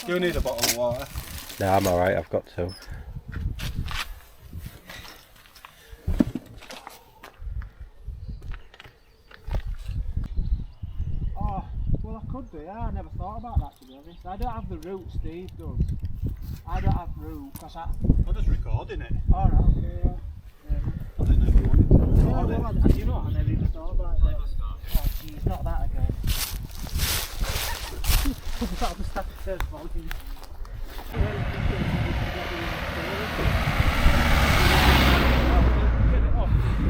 Do you need a bottle of water? No, I'm alright, I've got two. Oh, well I could do, yeah, I never thought about that to be honest. I don't have the route Steve does. I don't have route, because I'm just recording it. Alright, okay, yeah. I didn't know if you wanted to record Yeah, it. well, you know what, I never even thought about it. Oh geez, not that again. That was the first volume.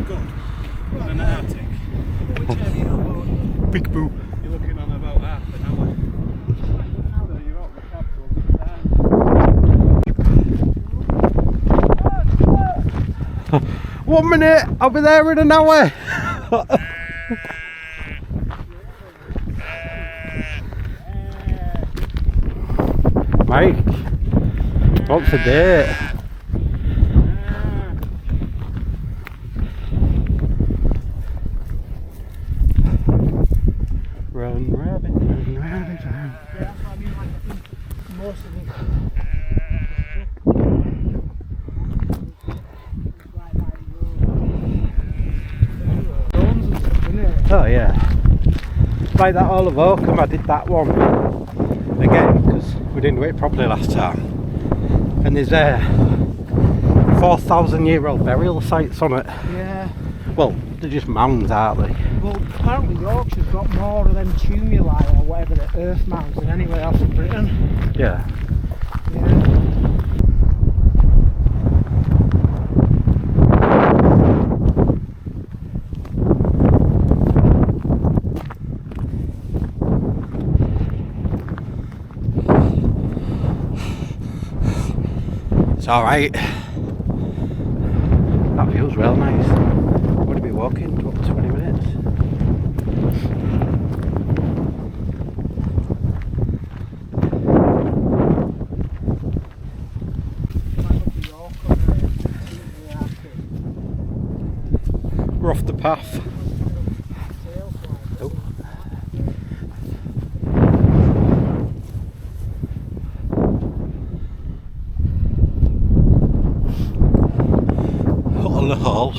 Good. Good an Arctic. Big boo. You're looking on about half an hour. Now that you're up the capital, good time. 1 minute, I'll be there in an hour. Mike, what's the date? Run rabbit, run rabbit, run. Yeah, that's what I mean, like I think most of it. Oh yeah, like that all of Oakham, I did that one again because we didn't do it properly last time, and there's 4,000-year-old burial sites on it. Yeah. Well, they're just mounds, aren't they? Well, apparently Yorkshire's got more of them tumuli or whatever the earth mounds than anywhere else in Britain. Yeah. Yeah. It's alright. That feels real nice. Would have been walking to up to 20 minutes. We're off the path. Oh. Hutton Hall.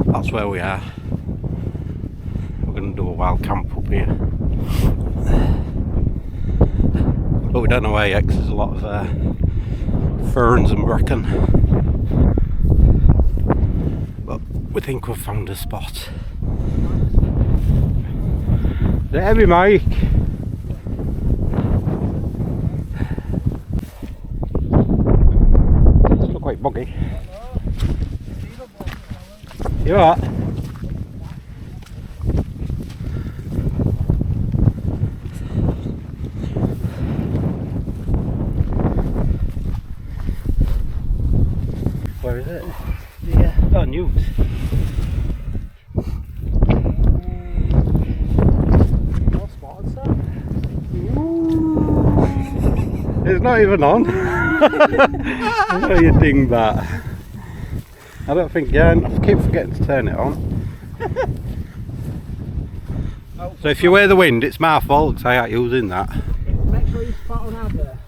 That's where we are. We're going to do a wild camp up here. But we don't know where yet because there's a lot of ferns and bracken. But we think we've found a spot. Is it heavy, Mike? It's not quite boggy. You alright? Where is it? Yeah. Oh, Newt. More spotted, sir. It's not even on. Oh, you ding that. I don't think, yeah, I keep forgetting to turn it on. So if you wear the wind, it's my fault because I ain't using that. Make sure you spot on out there.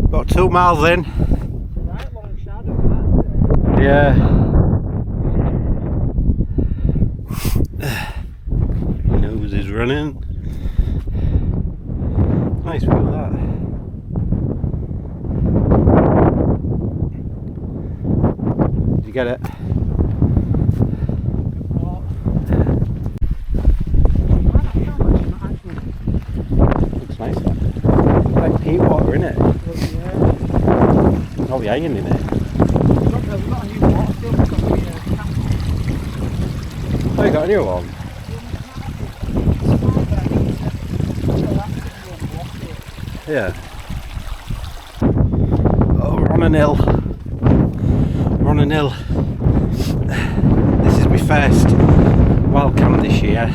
About 2 miles in. Right long shadow, that. Yeah. Nose is running. Nice view of that. Did you get it? Looks nice. Like peat water in it. All the iron in it. We've got a new water still because we Oh, you got a new one? Yeah. Oh, we're on an hill. We're on an hill. This is my first wild camp this year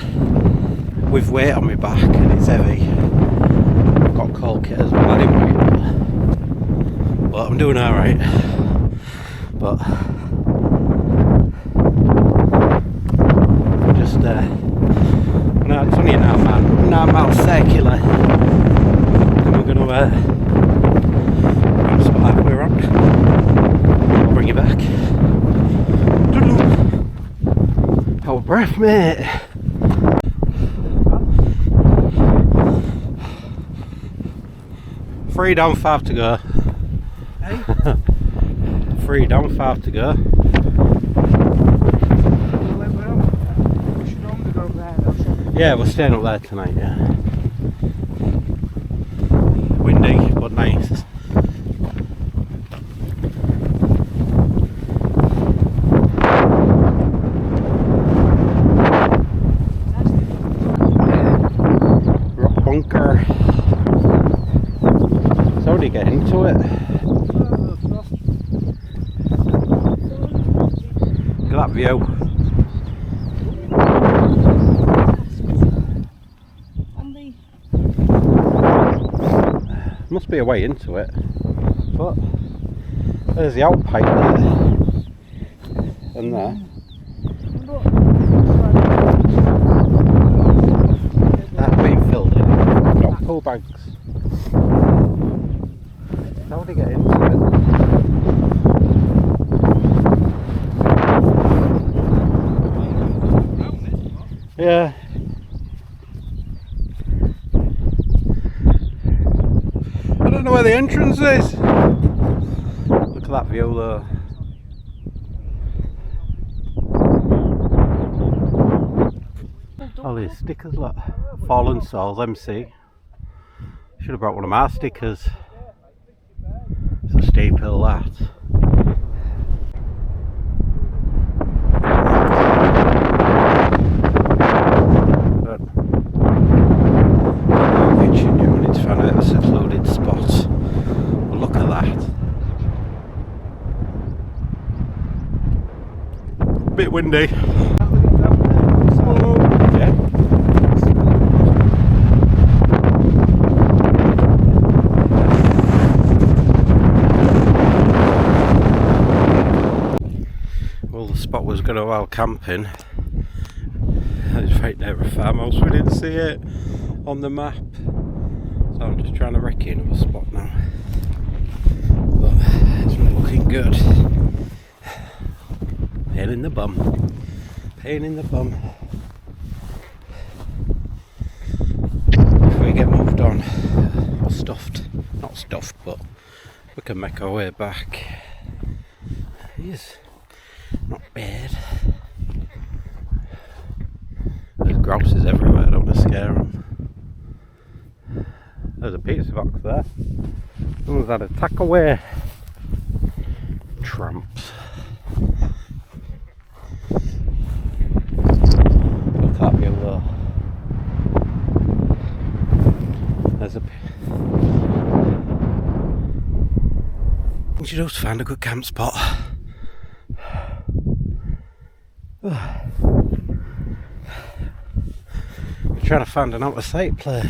with weight on my back and it's heavy. I've got cold kit as well anyway. but I'm doing alright. But just no, it's only an hour mile circular, and we're gonna spot halfway around. I'll bring you back. Hold breath, mate. Three down, 5 to go. Hey? 3 down, 5 to go. We should only go there though, shouldn't we? Yeah, we're staying up there tonight, yeah. Windy, but nice. Rock bunker. So how do you get into it? Look at that view. Must be a way into it, but there's the outpipe there and there. That's been filled in. Got pull bags. How do you get into it? Yeah. I don't know where the entrance is. Look at that view though. All these stickers, look. Fallen Souls MC. Should have brought one of my stickers. It's a steep hill, that. To find out a secluded spot. But look at that. Bit windy. Yeah. Well, the spot was going to while camping. It was right near a farmhouse. We didn't see it on the map. So I'm just trying to wreck in a spot now, but it's not looking good. Pain in the bum. Pain in the bum. If we get moved on, or stuffed, not stuffed, but we can make our way back. It's not bad. There's grouses everywhere, I don't want to scare them. There's a pizza box there. Someone's had a tack away. Tramps. Look at that view though. There's a... What you do to find a good camp spot? I'm trying to find an out of sight place.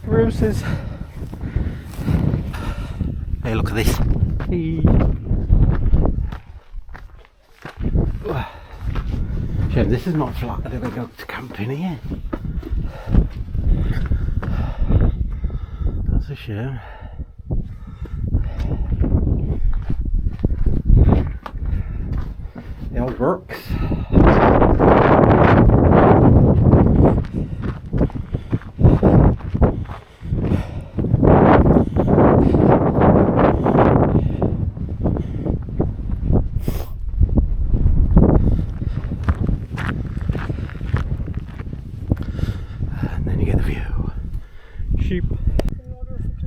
Roosters. Hey, look at this. Hey. Shame this is not flat. I didn't go to camp in here. That's a shame. The old works. Sheep.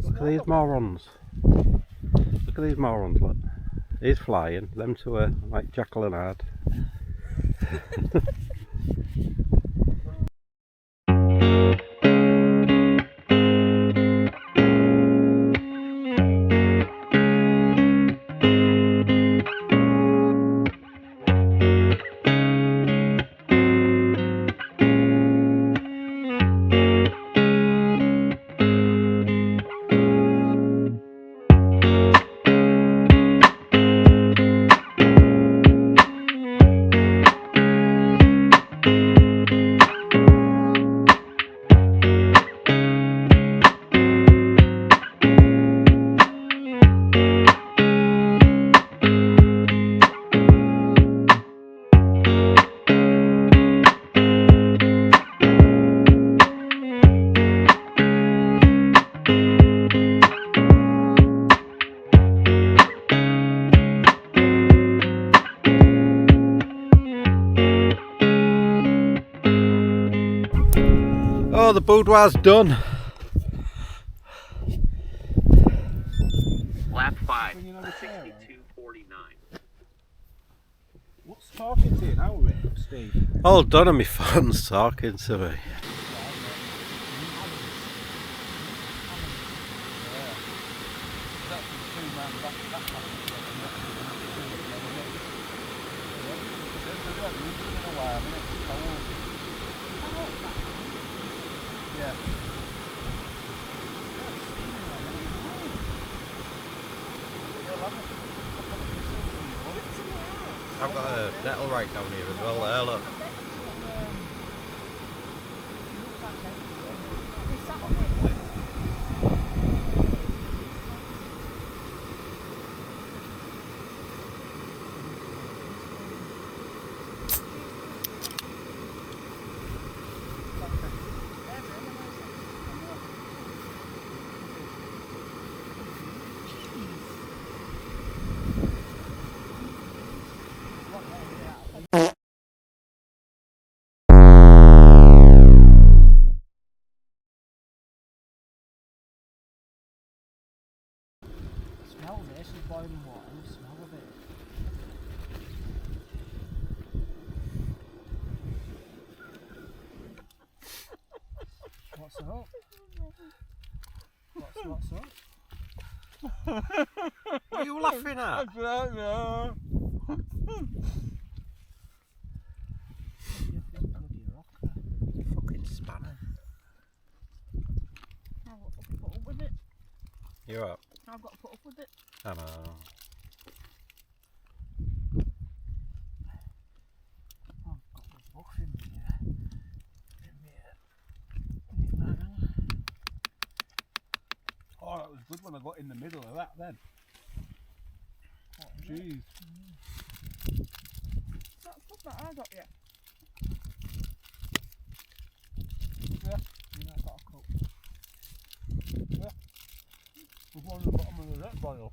Look at these morons. Look at these morons, look. He's flying, them two are like Jekyll and Hyde. Oh, the boudoir's done. Lap 5, Bringing on the tail, right? 62.49. What's talking to you now, Rick, Steve? All done and my phone's talking to me. I've got a nettle right down here as well there, look. Smell this, is boiling water, the smell of it. What's up? What's up? What are you laughing at? don't know. You think bloody rocker. Fucking spanner. I've got to put up with it. You're up. I've got to put up with it. I know. I've got the buff in me. Oh, that was good when I got in the middle of that then. Jeez. That's stuff that I got yet. You know, I've got a cup. There's one at the bottom of the red bottle.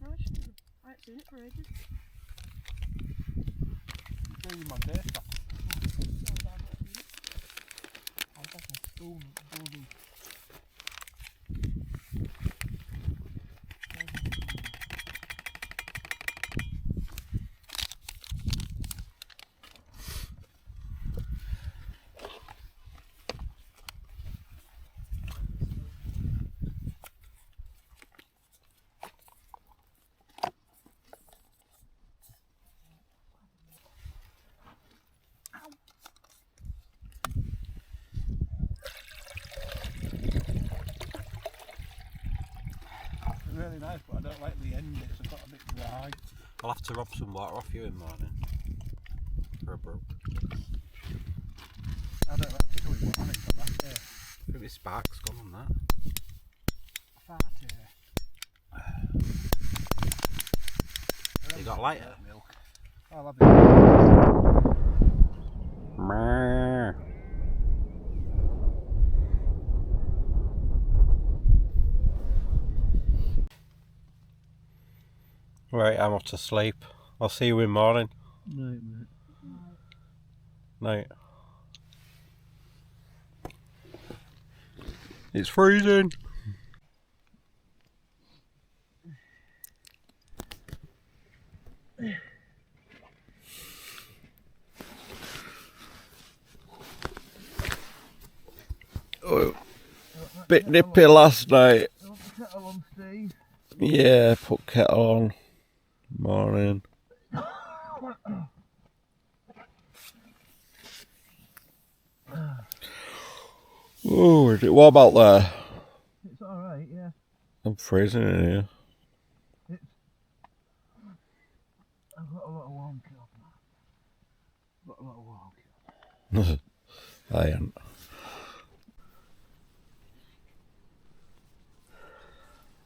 I ain't seen it for ages. It's in my day stuff. I'll take a spoon and bloody. Really nice, but I don't like the end. It's got a bit dry. I'll have to rob some water off you in the morning. For a brook. I don't know. Actually, what I think of that. I think the spark's gone on that. Fart You got a lighter? Milk. I'll have it. Meh. Right, I'm off to sleep. I'll see you in the morning. Night, mate. Night. It's freezing. Oh, bit nippy last night. Kettle on, Steve. Yeah, put kettle on. Morning. Oh, is it warm out there? It's alright, yeah. I'm freezing in here. I've got a lot of warm kit on now. Got a lot of warm kit. I ain't.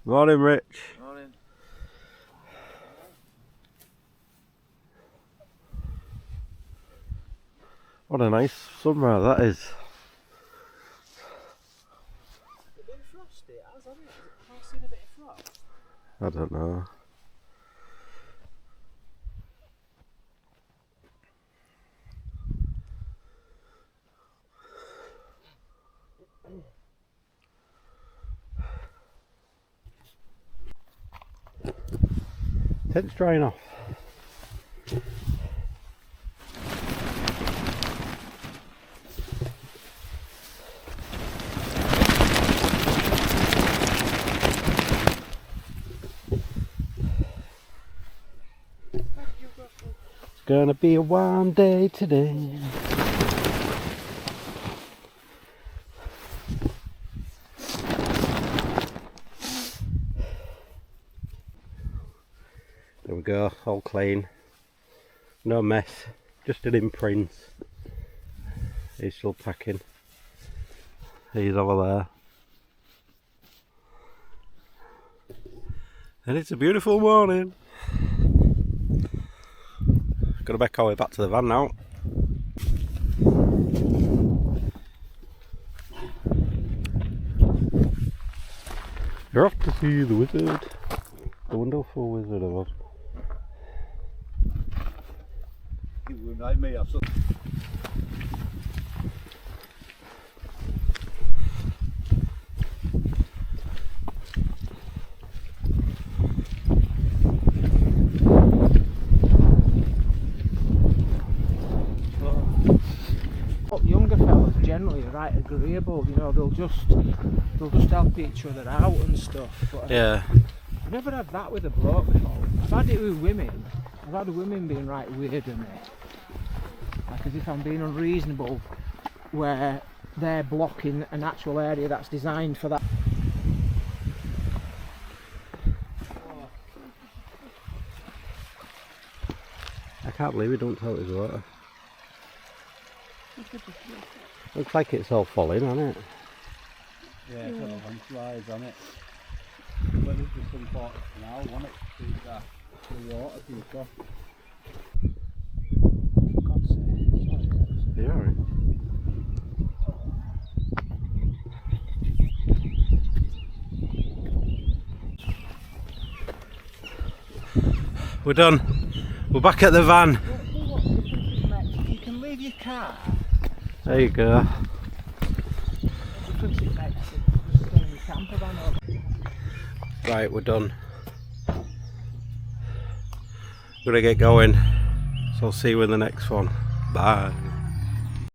Morning, Rich. Morning. What a nice summer that is. It's been frosty, it has, hasn't it? I've seen a bit of frost. I don't know. Tent's drying off. It's gonna be a warm day today. There we go, all clean, no mess, just an imprint. He's still packing. He's over there. And it's a beautiful morning. Got to make our way back to the van now. You're off to see the wizard. The wonderful wizard of Oz. You remind me of something. Younger fellas generally are right agreeable, you know, they'll just help each other out and stuff. But Yeah. I've never had that with a bloke before. I've had it with women. I've had the women being right weird with me. Like as if I'm being unreasonable where they're blocking an actual area that's designed for that. I can't believe we don't tell it was water. Looks like it's all falling, hasn't it? Yeah, it's got a landslides on it. But it's just important now, wasn't it? To keep the water to yourself. God's sake, sorry. Yeah, alright. We're done. We're back at the van. You can leave your car. There you go. Right, we're done. Gonna get going. So I'll see you in the next one. Bye.